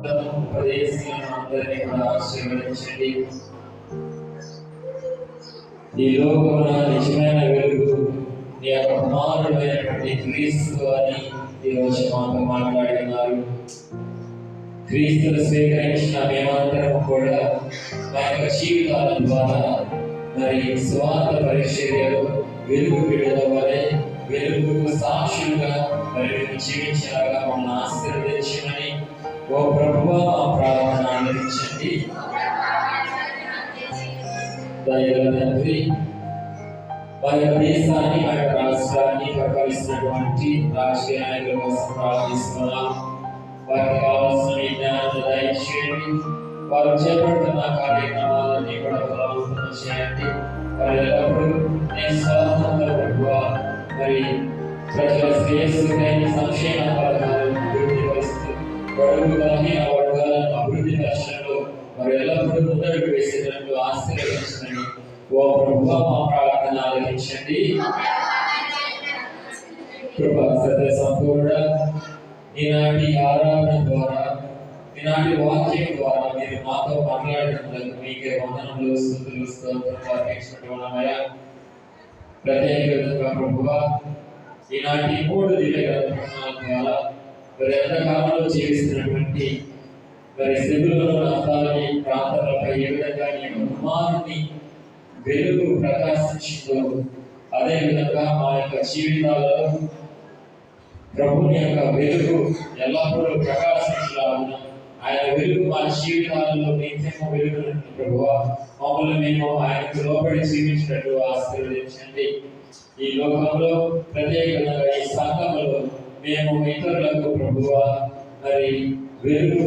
ఉపదేశాలందరినీ కూడా ఆశీర్వదించండి. ఈ లోకమున నిజమైన వెలుగు నీ యొక్క కుమారుడైనటువంటి క్రీస్తు అని ఈరోజు మాతో మాట్లాడినారు. క్రీస్తును స్వీకరించిన మేమందరం కూడా మా యొక్క జీవితాల ద్వారా మరి స్వార్థ పరిచర్యలు వెలుగు బిడ్డల వలె వెలుగుకు సాక్షులుగా మరి మేము జీవించాగా మమ్మల్ని ఆశీర్వదించమని ఓ ప్రభువా మా ప్రార్థన ఆలకించండి. దయగల తండ్రి, మా యొక్క దేశాన్ని మా యొక్క రాష్ట్రాన్ని పరిపాలిస్తున్నటువంటి రాజకీయ నాయకుల కోసం ప్రార్థిస్తున్నాం. వారికి కావాల్సిన జ్ఞానాన్ని దయచేయండి. వారు చేపడుతున్న కార్యక్రమాలన్నీ కూడా బలవంతం చేయండి. వారి ఎల్లప్పుడూ మరి ప్రజల శ్రేయస్సుకైన సంక్షేమ పథకాలను అభివృద్ధి పరుస్తూ బడుగులని ఆ వర్గాలను అభివృద్ధి పరచడంలో వారు ఎల్లప్పుడూ ముందడుగు వేసేటట్లు ఆశీర్వదించండి. ఓ ప్రభువా మా ప్రార్థన ఆలకించండి. కృపా సత్య సంపూర్ణ ఈనాటి ఆరాధన ద్వారా ఈనాటి వాక్యం ద్వారా మీరు మాతో మాట్లాడినందుకు మీకే వందనములు, స్తుతులు, స్తోత్రాలు అర్పించుకుంటున్నామయ్యా. ప్రత్యేకంగా ప్రభువా ఈనాటి 3 దివ్య గ్రంథాల ద్వారా మరి ఎంతకాలంలో జీవిస్తున్నటువంటి మరి శిబిరంలో నష్టాలని ప్రాంతాలపై ఏ విధంగా నీ కుమారుని వెలుగు ప్రకాశించిందో అదే విధంగా మా యొక్క జీవితాలలో ప్రభుని యొక్క వెలుగు ఎల్లప్పుడూ ప్రకాశించాలని ఆయన వెలుగు మా జీవితాలలో నిత్యము వెలుగునండి ప్రభువా. మమ్మల్ని మేము ఆయనకు లోబడి జీవించినట్టు ఆశీర్వదించండి. ఈ లోకంలో ప్రత్యేకంగా ఈ సంఘంలో మేము ఇతరులకు ప్రభువా మరి వెలుగు